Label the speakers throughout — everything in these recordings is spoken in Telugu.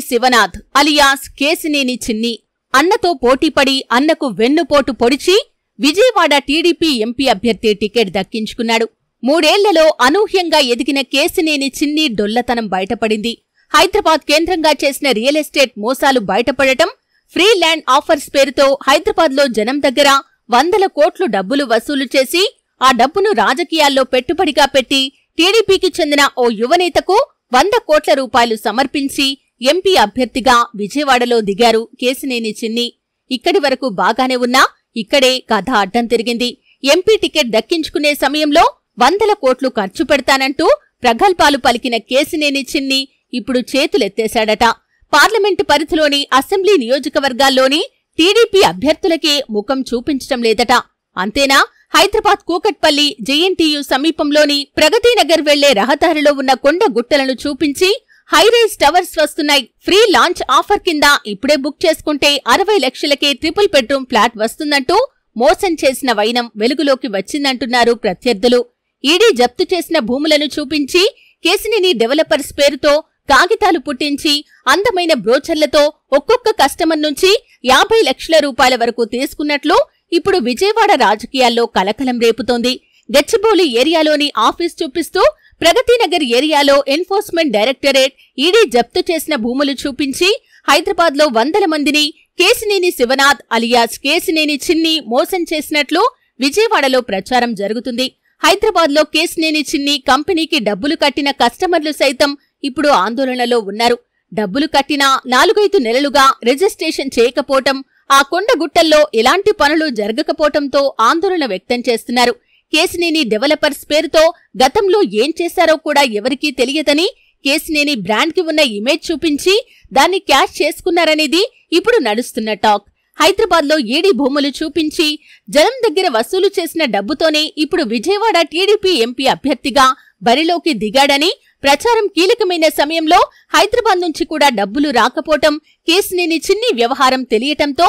Speaker 1: శివనాథ్ అలియాస్ కేశినేని చిన్ని అన్నతో పోటీపడి అన్నకు వెన్నుపోటు పొడిచి విజయవాడ టీడీపీ ఎంపీ అభ్యర్థి టికెట్ దక్కించుకున్నాడు. 3 ఏళ్లలో అనూహ్యంగా ఎదిగిన కేశినేని చిన్ని డొల్లతనం బయటపడింది. హైదరాబాద్ కేంద్రంగా చేసిన రియల్ ఎస్టేట్ మోసాలు బయటపడటం, ఫ్రీ ల్యాండ్ ఆఫర్స్ పేరుతో హైదరాబాద్లో జనం దగ్గర 100 కోట్లు డబ్బులు వసూలు చేసి ఆ డబ్బును రాజకీయాల్లో పెట్టుబడిగా పెట్టి టీడీపీకి చెందిన ఓ యువనేతకు 100 కోట్ల రూపాయలు సమర్పించి ఎంపీ అభ్యర్థిగా విజయవాడలో దిగారు కేశినేని చిన్ని. ఇక్కడి వరకు బాగానే ఉన్నా ఇక్కడే కథ అడ్డం తిరిగింది. ఎంపీ టికెట్ దక్కించుకునే సమయంలో 100 కోట్లు ఖర్చు పెడతానంటూ ప్రగల్భాలు పలికిన కేశినేని చిన్ని ఇప్పుడు చేతులెత్తేశాడట. పార్లమెంటు పరిధిలోని అసెంబ్లీ నియోజకవర్గాల్లోని టీడీపీ అభ్యర్థులకే ముఖం చూపించటం లేదట. అంతేనా, హైదరాబాద్ కూకట్పల్లి జేఎన్టీయూ సమీపంలోని ప్రగతినగర్ వెళ్లే రహదారిలో ఉన్న కొండ గుట్టలను చూపించి హైరైజ్ టవర్స్ వస్తున్నాయి, ఫ్రీ లాంచ్ ఆఫర్ కింద ఇప్పుడే బుక్ చేసుకుంటే 60 లక్షలకే ట్రిపుల్ బెడ్రూమ్ ఫ్లాట్ వస్తుందంటూ మోసం చేసిన వైనం వెలుగులోకి వచ్చిందంటున్నారు ప్రత్యర్థులు. ఈడీ జప్తు చేసిన భూములను చూపించి కేశినేని డెవలపర్స్ పేరుతో కాగితాలు పుట్టించి అందమైన బ్రోచర్లతో ఒక్కొక్క కస్టమర్ నుంచి 50 లక్షల రూపాయల వరకు తీసుకున్నట్లు ఇప్పుడు విజయవాడ రాజకీయాల్లో కలకలం రేపుతోంది. గచ్చిబౌలి ఏరియాలోని ఆఫీస్ చూపిస్తూ ప్రగతినగర్ ఏరియాలో ఎన్ఫోర్స్మెంట్ డైరెక్టరేట్ ఈడీ జప్తు చేసిన భూములు చూపించి హైదరాబాద్లో 100 మందిని కేశినేని శివనాథ్ అలియాస్ కేశినేని చిన్ని మోసం చేసినట్లు విజయవాడలో ప్రచారం జరుగుతుంది. హైదరాబాద్లో కేశినేని చిన్ని కంపెనీకి డబ్బులు కట్టిన కస్టమర్లు సైతం ఇప్పుడు ఆందోళనలో ఉన్నారు. డబ్బులు కట్టిన 4-5 నెలలుగా రిజిస్ట్రేషన్ చేయకపోవటం, ఆ కొండగుట్టల్లో ఎలాంటి పనులు జరగకపోవటంతో ఆందోళన వ్యక్తం చేస్తున్నారు. కేశినేని డెవలపర్స్ పేరుతో గతంలో ఏం చేశారో కూడా ఎవరికీ తెలియదని, కేశినేని బ్రాండ్కి ఉన్న ఇమేజ్ చూపించి దాన్ని క్యాష్ చేసుకున్నారనేది ఇప్పుడు నడుస్తున్న టాక్. హైదరాబాద్లో ఈడీ భూములు చూపించి జనం దగ్గర వసూలు చేసిన డబ్బుతోనే ఇప్పుడు విజయవాడ టీడీపీ ఎంపీ అభ్యర్థిగా బరిలోకి దిగాడని ప్రచారం కీలకమైన సమయంలో హైదరాబాద్ నుంచి కూడా డబ్బులు రాకపోవటం, కేశినేని చిన్ని వ్యవహారం తెలియటంతో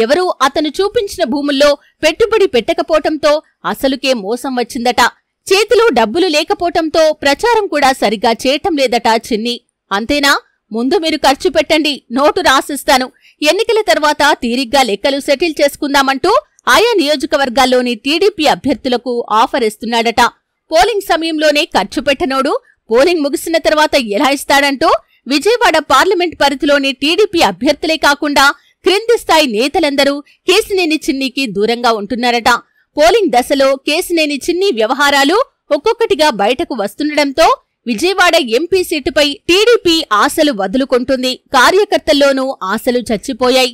Speaker 1: ఎవరూ అతను చూపించిన భూముల్లో పెట్టుబడి పెట్టకపోవటంతో అసలుకే మోసం వచ్చిందట. చేతిలో డబ్బులు లేకపోవటంతో ప్రచారం కూడా సరిగా చేయటం లేదట చిన్ని. అంతేనా, ముందు మీరు ఖర్చు పెట్టండి, నోటు రాసిస్తాను, ఎన్నికల తర్వాత తీరిగ్గా లెక్కలు సెటిల్ చేసుకుందామంటూ ఆయా నియోజకవర్గాల్లోని టీడీపీ అభ్యర్థులకు ఆఫర్ ఇస్తున్నాడట. పోలింగ్ సమయంలోనే ఖర్చు పెట్టనోడు పోలింగ్ ముగిసిన తర్వాత ఎలా ఇస్తాడంటూ విజయవాడ పార్లమెంట్ పరిధిలోని టీడీపీ అభ్యర్థులే కాకుండా క్రింది స్థాయి నేతలందరూ కేశినేని చిన్నికి దూరంగా ఉంటున్నారట. పోలింగ్ దశలో కేశినేని చిన్ని వ్యవహారాలు ఒక్కొక్కటిగా బయటకు వస్తుండటంతో విజయవాడ ఎంపీ సీటుపై టీడీపీ ఆశలు వదులుకుంటుంది. కార్యకర్తల్లోనూ ఆశలు చచ్చిపోయాయి.